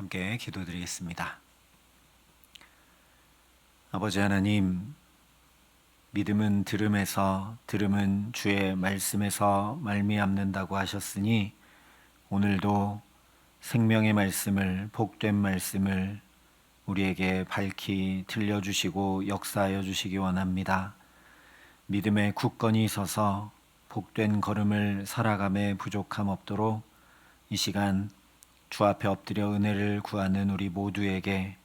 함께 기도드리겠습니다. 아버지 하나님, 믿음은 들음에서, 들음은 주의 말씀에서 말미암는다고 하셨으니 오늘도 생명의 말씀을, 복된 말씀을 우리에게 밝히 들려주시고 역사하여 주시기 원합니다. 믿음의 굳건히 서서 복된 걸음을 살아감에 부족함 없도록 이 시간 주 앞에 엎드려 은혜를 구하는 우리 모두에게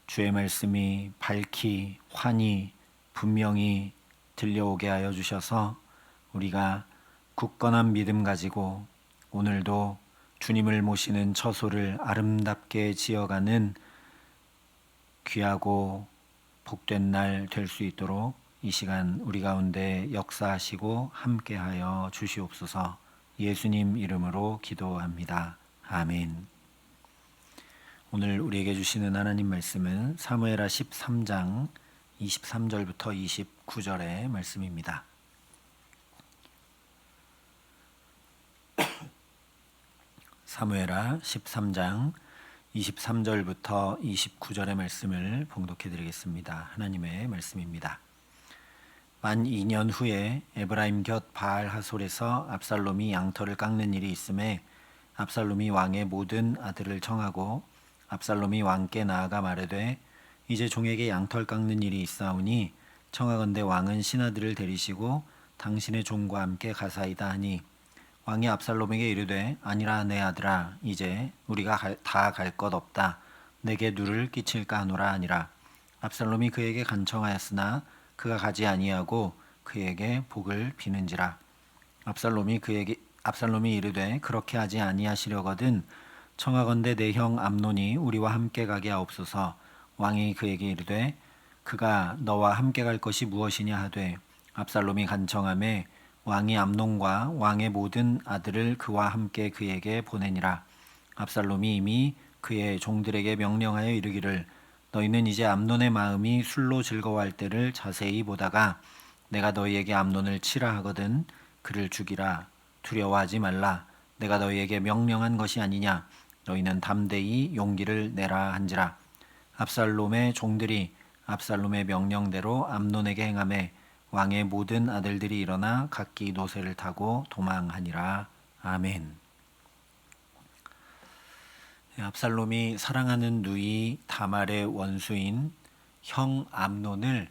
주의 말씀이 밝히 환히 분명히 들려오게 하여 주셔서 우리가 굳건한 믿음 가지고 오늘도 주님을 모시는 처소를 아름답게 지어가는 귀하고 복된 날 될 수 있도록 이 시간 우리 가운데 역사하시고 함께하여 주시옵소서. 예수님 이름으로 기도합니다. 아멘. 오늘 우리에게 주시는 하나님 말씀은 사무엘하 13장 23절부터 29절의 말씀입니다. 사무엘하 13장 23절부터 29절의 말씀을 봉독해 드리겠습니다. 하나님의 말씀입니다. 만 2년 후에 에브라임 곁 바알 하솔에서 압살롬이 양털을 깎는 일이 있음에 압살롬이 왕의 모든 아들을 청하고 압살롬이 왕께 나아가 말하되 이제 종에게 양털 깎는 일이 있사오니 청하건대 왕은 신하들을 데리시고 당신의 종과 함께 가사이다 하니 왕이 압살롬에게 이르되 아니라 내 아들아 이제 우리가 다 갈 것 없다 내게 누를 끼칠까 하노라 하니라. 압살롬이 그에게 간청하였으나 그가 가지 아니하고 그에게 복을 비는지라. 압살롬이 이르되 그렇게 하지 아니하시려거든 청하건대 내 형 암논이 우리와 함께 가게 하옵소서. 왕이 그에게 이르되 그가 너와 함께 갈 것이 무엇이냐 하되 압살롬이 간청하매 왕이 암논과 왕의 모든 아들을 그와 함께 그에게 보내니라. 압살롬이 이미 그의 종들에게 명령하여 이르기를 너희는 이제 암논의 마음이 술로 즐거워할 때를 자세히 보다가 내가 너희에게 암논을 치라 하거든 그를 죽이라. 두려워하지 말라. 내가 너희에게 명령한 것이 아니냐. 너희는 담대히 용기를 내라 한지라. 압살롬의 종들이 압살롬의 명령대로 암논에게 행하매 왕의 모든 아들들이 일어나 각기 노새를 타고 도망하니라. 아멘. 압살롬이 사랑하는 누이 다말의 원수인 형 암논을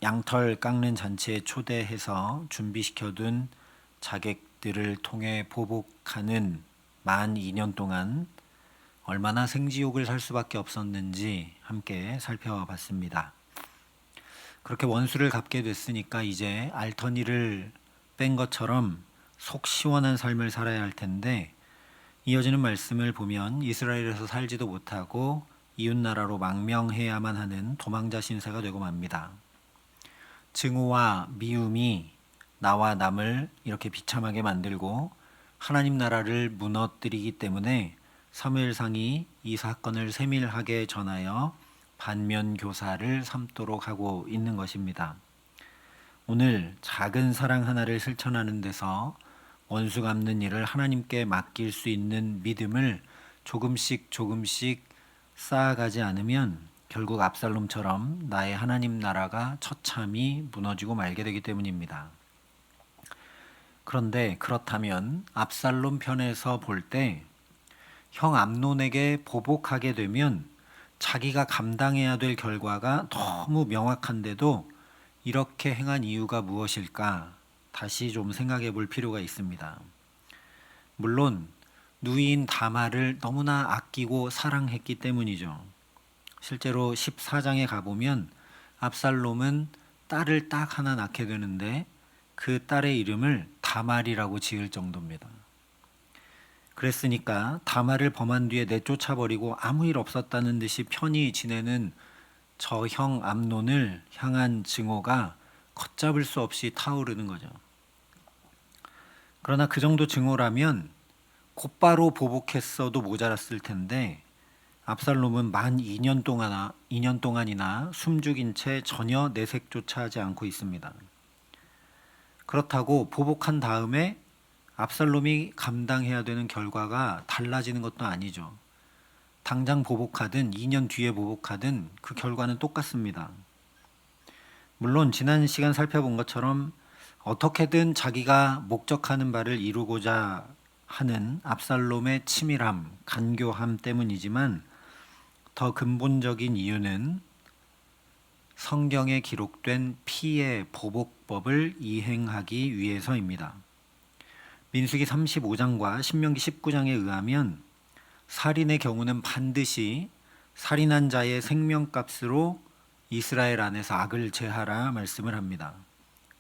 양털 깎는 잔치에 초대해서 준비시켜둔 자객들을 통해 보복하는 만 2년 동안 얼마나 생지옥을 살 수밖에 없었는지 함께 살펴봤습니다. 그렇게 원수를 갚게 됐으니까 이제 알터니를 뺀 것처럼 속 시원한 삶을 살아야 할 텐데 이어지는 말씀을 보면 이스라엘에서 살지도 못하고 이웃나라로 망명해야만 하는 도망자 신세가 되고 맙니다. 증오와 미움이 나와 남을 이렇게 비참하게 만들고 하나님 나라를 무너뜨리기 때문에 사무엘상이 이 사건을 세밀하게 전하여 반면교사를 삼도록 하고 있는 것입니다. 오늘 작은 사랑 하나를 실천하는 데서 원수 갚는 일을 하나님께 맡길 수 있는 믿음을 조금씩 쌓아가지 않으면 결국 압살롬처럼 나의 하나님 나라가 처참히 무너지고 말게 되기 때문입니다. 그런데 그렇다면 압살롬 편에서 볼 때 형 암논에게 보복하게 되면 자기가 감당해야 될 결과가 너무 명확한데도 이렇게 행한 이유가 무엇일까 다시 좀 생각해 볼 필요가 있습니다. 물론 누이인 다말을 너무나 아끼고 사랑했기 때문이죠. 실제로 14장에 가보면 압살롬은 딸을 딱 하나 낳게 되는데 그 딸의 이름을 다말이라고 지을 정도입니다. 그랬으니까 다말을 범한 뒤에 내쫓아버리고 아무 일 없었다는 듯이 편히 지내는 저 형 암논을 향한 증오가 걷잡을 수 없이 타오르는 거죠. 그러나 그 정도 증오라면 곧바로 보복했어도 모자랐을 텐데 압살롬은 만 2년 동안이나 숨죽인 채 전혀 내색조차 하지 않고 있습니다. 그렇다고 보복한 다음에 압살롬이 감당해야 되는 결과가 달라지는 것도 아니죠. 당장 보복하든 2년 뒤에 보복하든 그 결과는 똑같습니다. 물론 지난 시간 살펴본 것처럼 어떻게든 자기가 목적하는 바를 이루고자 하는 압살롬의 치밀함, 간교함 때문이지만 더 근본적인 이유는 성경에 기록된 피의 보복법을 이행하기 위해서입니다. 민수기 35장과 신명기 19장에 의하면 살인의 경우는 반드시 살인한 자의 생명값으로 이스라엘 안에서 악을 제하라 말씀을 합니다.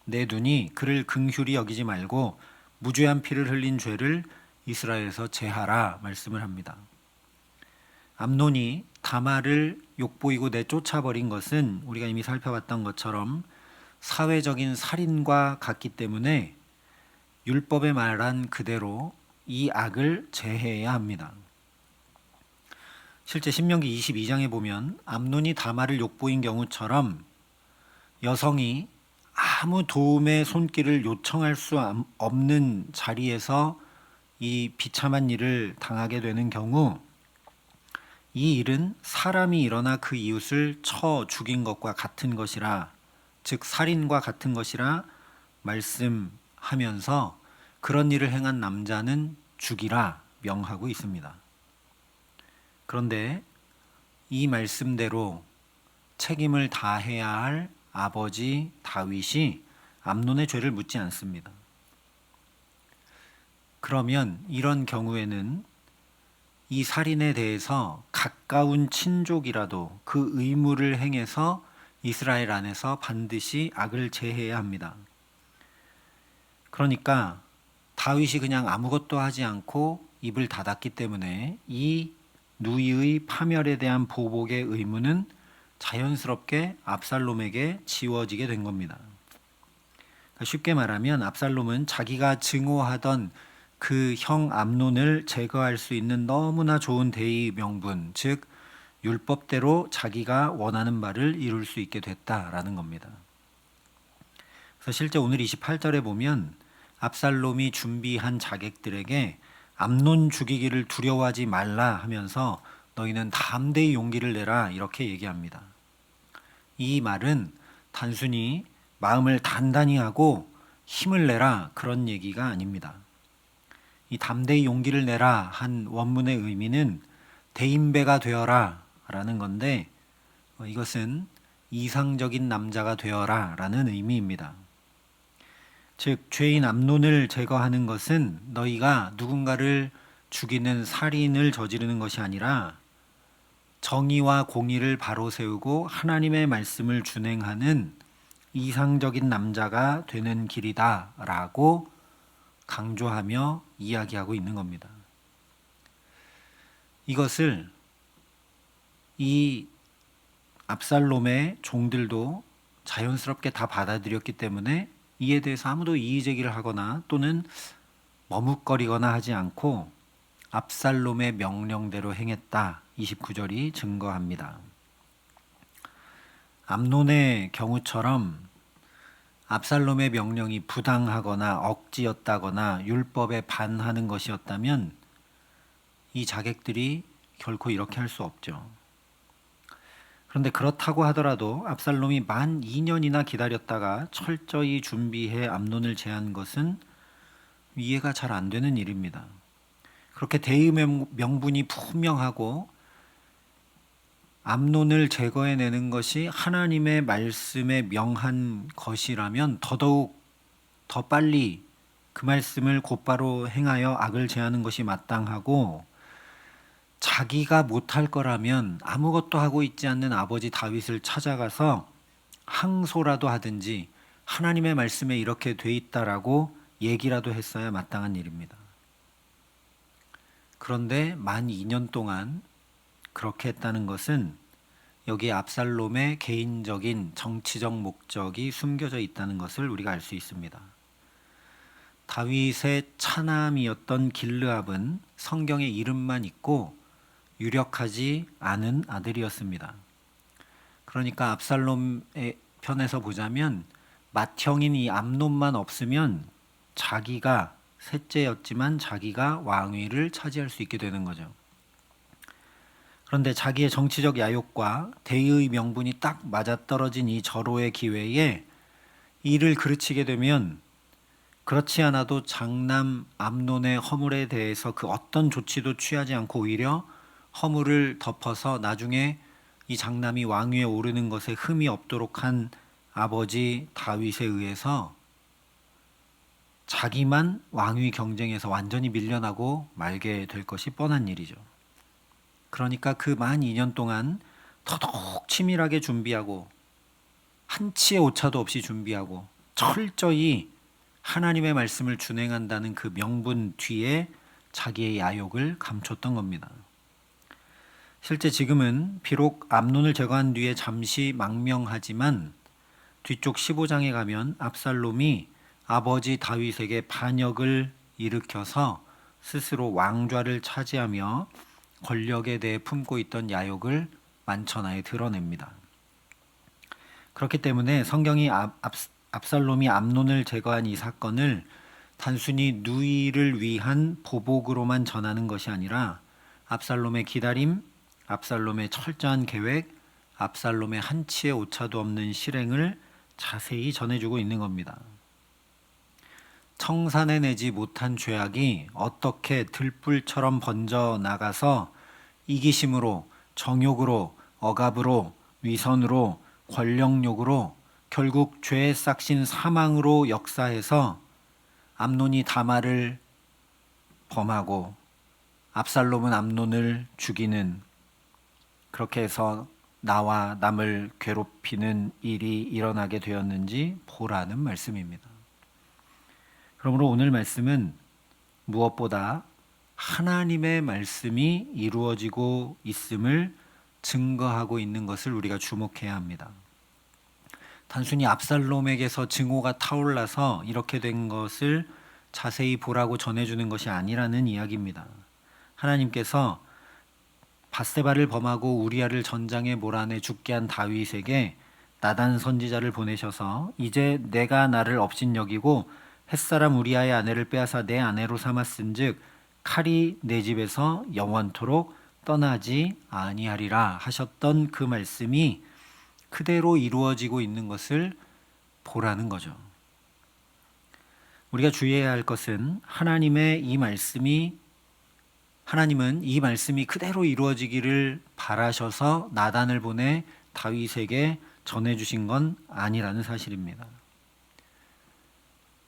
내 눈이 그를 긍휼히 여기지 말고 무죄한 피를 흘린 죄를 이스라엘에서 제하라 말씀을 합니다. 암논이 다말을 욕보이고 내쫓아버린 것은 우리가 이미 살펴봤던 것처럼 사회적인 살인과 같기 때문에 율법에 말한 그대로 이 악을 제해야 합니다. 실제 신명기 22장에 보면 암논이 다말을 욕보인 경우처럼 여성이 아무 도움의 손길을 요청할 수 없는 자리에서 이 비참한 일을 당하게 되는 경우 이 일은 사람이 일어나 그 이웃을 쳐 죽인 것과 같은 것이라, 즉 살인과 같은 것이라 말씀하면서 그런 일을 행한 남자는 죽이라 명하고 있습니다. 그런데 이 말씀대로 책임을 다해야 할 아버지 다윗이 암논의 죄를 묻지 않습니다. 그러면 이런 경우에는 이 살인에 대해서 가까운 친족이라도 그 의무를 행해서 이스라엘 안에서 반드시 악을 제해야 합니다. 그러니까 다윗이 그냥 아무것도 하지 않고 입을 닫았기 때문에 이 누이의 파멸에 대한 보복의 의무는 자연스럽게 압살롬에게 지워지게 된 겁니다. 쉽게 말하면 압살롬은 자기가 증오하던 그 형 암논을 제거할 수 있는 너무나 좋은 대의 명분, 즉 율법대로 자기가 원하는 바를 이룰 수 있게 됐다라는 겁니다. 그래서 실제 오늘 28절에 보면 압살롬이 준비한 자객들에게 암논 죽이기를 두려워하지 말라 하면서 너희는 담대히 용기를 내라 이렇게 얘기합니다. 이 말은 단순히 마음을 단단히 하고 힘을 내라 그런 얘기가 아닙니다. 이 담대히 용기를 내라 한 원문의 의미는 대인배가 되어라 라는 건데 이것은 이상적인 남자가 되어라 라는 의미입니다. 즉 죄인 암논을 제거하는 것은 너희가 누군가를 죽이는 살인을 저지르는 것이 아니라 정의와 공의를 바로 세우고 하나님의 말씀을 준행하는 이상적인 남자가 되는 길이다 라고 강조하며 이야기하고 있는 겁니다. 이것을 이 압살롬의 종들도 자연스럽게 다 받아들였기 때문에 이에 대해서 아무도 이의제기를 하거나 또는 머뭇거리거나 하지 않고 압살롬의 명령대로 행했다. 29절이 증거합니다. 암논의 경우처럼 압살롬의 명령이 부당하거나 억지였다거나 율법에 반하는 것이었다면 이 자객들이 결코 이렇게 할 수 없죠. 그런데 그렇다고 하더라도 압살롬이 만 2년이나 기다렸다가 철저히 준비해 암논을 제한 것은 이해가 잘 안 되는 일입니다. 그렇게 대의 명분이 분명하고 암논을 제거해내는 것이 하나님의 말씀에 명한 것이라면 더더욱 더 빨리 그 말씀을 곧바로 행하여 악을 제하는 것이 마땅하고 자기가 못할 거라면 아무것도 하고 있지 않는 아버지 다윗을 찾아가서 항소라도 하든지 하나님의 말씀에 이렇게 돼 있다라고 얘기라도 했어야 마땅한 일입니다. 그런데 만 2년 동안 그렇게 했다는 것은 여기에 압살롬의 개인적인 정치적 목적이 숨겨져 있다는 것을 우리가 알 수 있습니다. 다윗의 차남이었던 길르압은 성경에 이름만 있고 유력하지 않은 아들이었습니다. 그러니까 압살롬의 편에서 보자면 맏형인 이 암논만 없으면 자기가 셋째였지만 자기가 왕위를 차지할 수 있게 되는 거죠. 그런데 자기의 정치적 야욕과 대의의 명분이 딱 맞아떨어진 이 절호의 기회에 이를 그르치게 되면 그렇지 않아도 장남 암논의 허물에 대해서 그 어떤 조치도 취하지 않고 오히려 허물을 덮어서 나중에 이 장남이 왕위에 오르는 것에 흠이 없도록 한 아버지 다윗에 의해서 자기만 왕위 경쟁에서 완전히 밀려나고 말게 될 것이 뻔한 일이죠. 그러니까 그 만 2년 동안 더더욱 치밀하게 준비하고 한치의 오차도 없이 준비하고 철저히 하나님의 말씀을 준행한다는 그 명분 뒤에 자기의 야욕을 감췄던 겁니다. 실제 지금은 비록 암논을 제거한 뒤에 잠시 망명하지만 뒤쪽 15장에 가면 압살롬이 아버지 다윗에게 반역을 일으켜서 스스로 왕좌를 차지하며 권력에 대해 품고 있던 야욕을 만천하에 드러냅니다. 그렇기 때문에 성경이 압살롬이 암논을 제거한 이 사건을 단순히 누이를 위한 보복으로만 전하는 것이 아니라 압살롬의 기다림, 압살롬의 철저한 계획, 압살롬의 한치의 오차도 없는 실행을 자세히 전해주고 있는 겁니다. 청산해내지 못한 죄악이 어떻게 들불처럼 번져 나가서 이기심으로, 정욕으로, 억압으로, 위선으로, 권력욕으로 결국 죄의 싹신 사망으로 역사해서 암논이 다말을 범하고 압살롬은 암논을 죽이는, 그렇게 해서 나와 남을 괴롭히는 일이 일어나게 되었는지 보라는 말씀입니다. 그러므로 오늘 말씀은 무엇보다 하나님의 말씀이 이루어지고 있음을 증거하고 있는 것을 우리가 주목해야 합니다. 단순히 압살롬에게서 증오가 타올라서 이렇게 된 것을 자세히 보라고 전해주는 것이 아니라는 이야기입니다. 하나님께서 밧세바를 범하고 우리아를 전장에 몰아내 죽게 한 다윗에게 나단 선지자를 보내셔서 이제 내가 나를 업신여기고 햇사람 우리아의 아내를 빼앗아 내 아내로 삼았은즉 칼이 내 집에서 영원토록 떠나지 아니하리라 하셨던 그 말씀이 그대로 이루어지고 있는 것을 보라는 거죠. 우리가 주의해야 할 것은 하나님은 이 말씀이 그대로 이루어지기를 바라셔서 나단을 보내 다윗에게 전해주신 건 아니라는 사실입니다.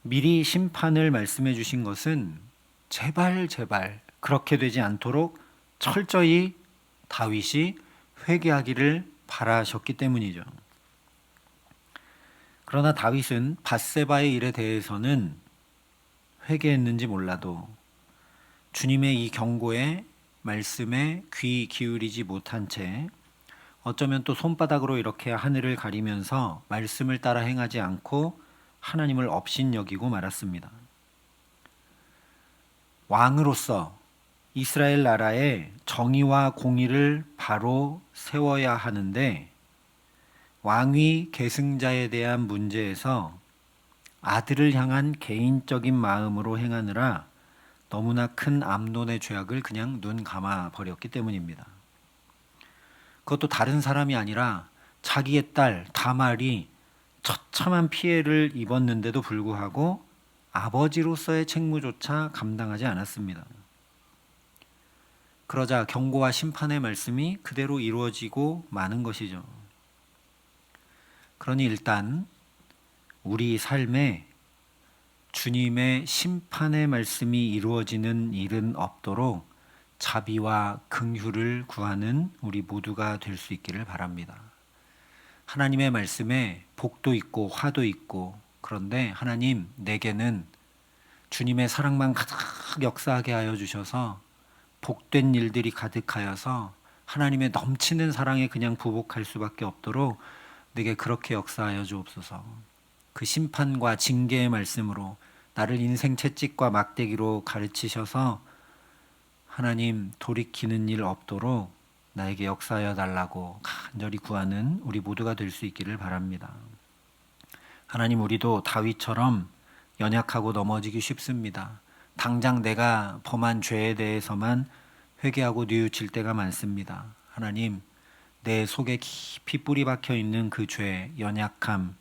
미리 심판을 말씀해 주신 것은 제발 그렇게 되지 않도록 철저히 다윗이 회개하기를 바라셨기 때문이죠. 그러나 다윗은 밧세바의 일에 대해서는 회개했는지 몰라도 주님의 이 경고에 말씀에 귀 기울이지 못한 채 어쩌면 또 손바닥으로 이렇게 하늘을 가리면서 말씀을 따라 행하지 않고 하나님을 업신여기고 말았습니다. 왕으로서 이스라엘 나라에 정의와 공의를 바로 세워야 하는데 왕위 계승자에 대한 문제에서 아들을 향한 개인적인 마음으로 행하느라 너무나 큰 암논의 죄악을 그냥 눈 감아 버렸기 때문입니다. 그것도 다른 사람이 아니라 자기의 딸 다말이 처참한 피해를 입었는데도 불구하고 아버지로서의 책무조차 감당하지 않았습니다. 그러자 경고와 심판의 말씀이 그대로 이루어지고 마는 것이죠. 그러니 일단 우리 삶에 주님의 심판의 말씀이 이루어지는 일은 없도록 자비와 긍휼을 구하는 우리 모두가 될 수 있기를 바랍니다. 하나님의 말씀에 복도 있고 화도 있고, 그런데 하나님 내게는 주님의 사랑만 가득 역사하게 하여 주셔서 복된 일들이 가득하여서 하나님의 넘치는 사랑에 그냥 부복할 수밖에 없도록 내게 그렇게 역사하여 주옵소서. 그 심판과 징계의 말씀으로 나를 인생 채찍과 막대기로 가르치셔서 하나님 돌이키는 일 없도록 나에게 역사하여 달라고 간절히 구하는 우리 모두가 될 수 있기를 바랍니다. 하나님, 우리도 다윗처럼 연약하고 넘어지기 쉽습니다. 당장 내가 범한 죄에 대해서만 회개하고 뉘우칠 때가 많습니다. 하나님, 내 속에 깊이 뿌리 박혀 있는 그 죄, 연약함,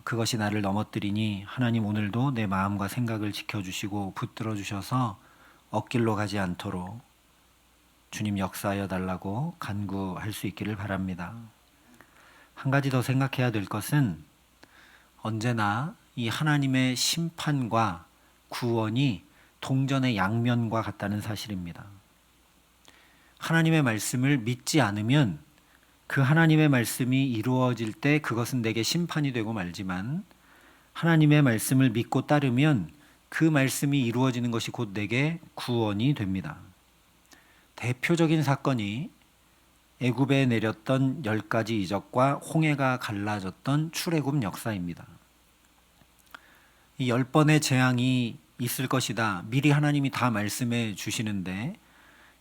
그것이 나를 넘어뜨리니 하나님 오늘도 내 마음과 생각을 지켜주시고 붙들어 주셔서 엇길로 가지 않도록 주님 역사하여 달라고 간구할 수 있기를 바랍니다. 한 가지 더 생각해야 될 것은 언제나 이 하나님의 심판과 구원이 동전의 양면과 같다는 사실입니다. 하나님의 말씀을 믿지 않으면 그 하나님의 말씀이 이루어질 때 그것은 내게 심판이 되고 말지만, 하나님의 말씀을 믿고 따르면 그 말씀이 이루어지는 것이 곧 내게 구원이 됩니다. 대표적인 사건이 애굽에 내렸던 10가지 이적과 홍해가 갈라졌던 출애굽 역사입니다. 이 10번의 재앙이 있을 것이다, 미리 하나님이 다 말씀해 주시는데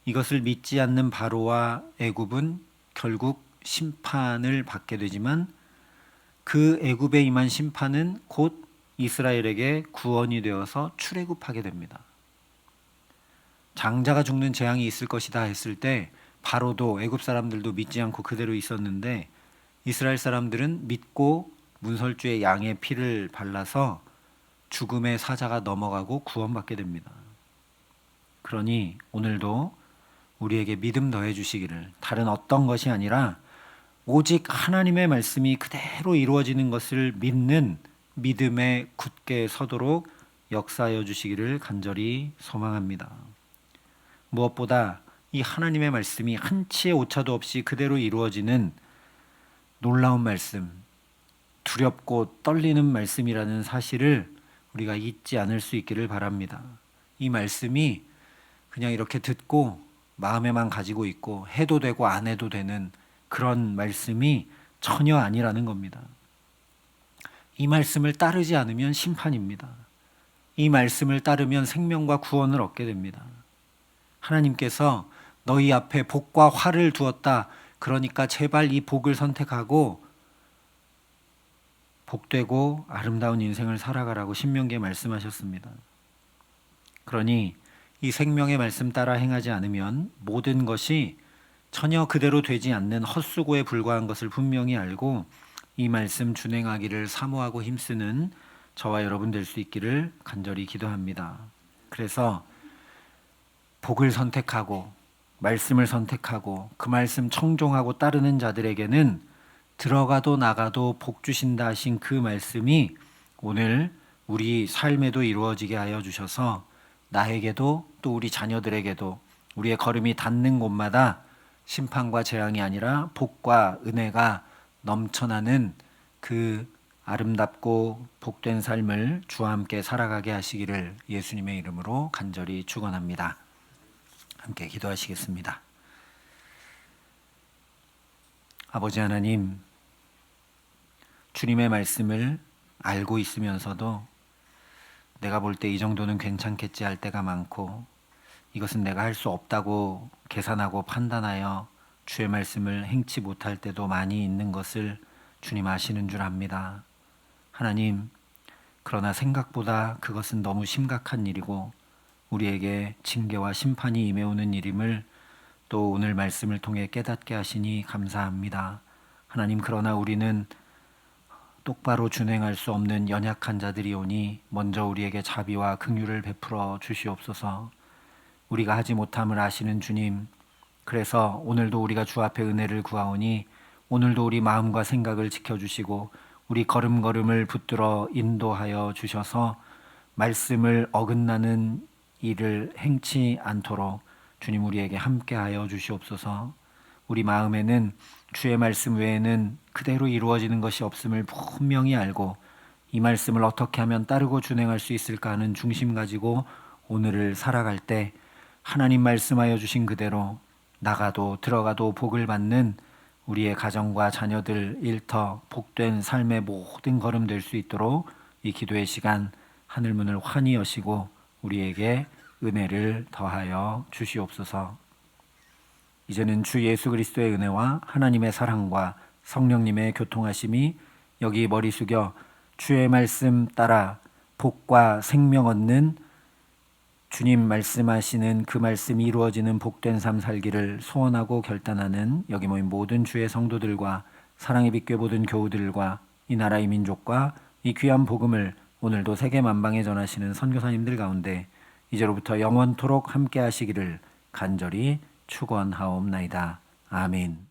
이것을 믿지 않는 바로와 애굽은 결국 심판을 받게 되지만, 그 애굽에 임한 심판은 곧 이스라엘에게 구원이 되어서 출애굽하게 됩니다. 장자가 죽는 재앙이 있을 것이다 했을 때 바로도 애굽 사람들도 믿지 않고 그대로 있었는데, 이스라엘 사람들은 믿고 문설주에 양의 피를 발라서 죽음의 사자가 넘어가고 구원받게 됩니다. 그러니 오늘도 우리에게 믿음 더해 주시기를, 다른 어떤 것이 아니라 오직 하나님의 말씀이 그대로 이루어지는 것을 믿는 믿음에 굳게 서도록 역사하여 주시기를 간절히 소망합니다. 무엇보다 이 하나님의 말씀이 한치의 오차도 없이 그대로 이루어지는 놀라운 말씀, 두렵고 떨리는 말씀이라는 사실을 우리가 잊지 않을 수 있기를 바랍니다. 이 말씀이 그냥 이렇게 듣고 마음에만 가지고 있고 해도 되고 안 해도 되는 그런 말씀이 전혀 아니라는 겁니다. 이 말씀을 따르지 않으면 심판입니다. 이 말씀을 따르면 생명과 구원을 얻게 됩니다. 하나님께서 너희 앞에 복과 화를 두었다, 그러니까 제발 이 복을 선택하고 복되고 아름다운 인생을 살아가라고 신명기에 말씀하셨습니다. 그러니 이 생명의 말씀 따라 행하지 않으면 모든 것이 전혀 그대로 되지 않는 헛수고에 불과한 것을 분명히 알고 이 말씀 준행하기를 사모하고 힘쓰는 저와 여러분 될 수 있기를 간절히 기도합니다. 그래서 복을 선택하고 말씀을 선택하고 그 말씀 청종하고 따르는 자들에게는 들어가도 나가도 복 주신다 하신 그 말씀이 오늘 우리 삶에도 이루어지게 하여 주셔서 나에게도 또 우리 자녀들에게도 우리의 걸음이 닿는 곳마다 심판과 재앙이 아니라 복과 은혜가 넘쳐나는 그 아름답고 복된 삶을 주와 함께 살아가게 하시기를 예수님의 이름으로 간절히 축원합니다. 함께 기도하시겠습니다. 아버지 하나님, 주님의 말씀을 알고 있으면서도 내가 볼 때 이 정도는 괜찮겠지 할 때가 많고, 이것은 내가 할 수 없다고 계산하고 판단하여 주의 말씀을 행치 못할 때도 많이 있는 것을 주님 아시는 줄 압니다. 하나님, 그러나 생각보다 그것은 너무 심각한 일이고 우리에게 징계와 심판이 임해오는 일임을 또 오늘 말씀을 통해 깨닫게 하시니 감사합니다. 하나님, 그러나 우리는 똑바로 준행할 수 없는 연약한 자들이오니 먼저 우리에게 자비와 긍휼을 베풀어 주시옵소서. 우리가 하지 못함을 아시는 주님, 그래서 오늘도 우리가 주 앞에 은혜를 구하오니 오늘도 우리 마음과 생각을 지켜주시고 우리 걸음걸음을 붙들어 인도하여 주셔서 말씀을 어긋나는 일을 행치 않도록 주님 우리에게 함께하여 주시옵소서. 우리 마음에는 주의 말씀 외에는 그대로 이루어지는 것이 없음을 분명히 알고 이 말씀을 어떻게 하면 따르고 준행할 수 있을까 하는 중심 가지고 오늘을 살아갈 때 하나님 말씀하여 주신 그대로 나가도 들어가도 복을 받는 우리의 가정과 자녀들 일터 복된 삶의 모든 걸음 될 수 있도록 이 기도의 시간 하늘문을 환히 여시고 우리에게 은혜를 더하여 주시옵소서. 이제는 주 예수 그리스도의 은혜와 하나님의 사랑과 성령님의 교통하심이 여기 머리 숙여 주의 말씀 따라 복과 생명 얻는 주님 말씀하시는 그 말씀이 이루어지는 복된 삶 살기를 소원하고 결단하는 여기 모인 모든 주의 성도들과 사랑의 빛교회 모든 교우들과 이 나라의 민족과 이 귀한 복음을 오늘도 세계 만방에 전하시는 선교사님들 가운데 이제로부터 영원토록 함께 하시기를 간절히 축원하옵나이다. 아멘.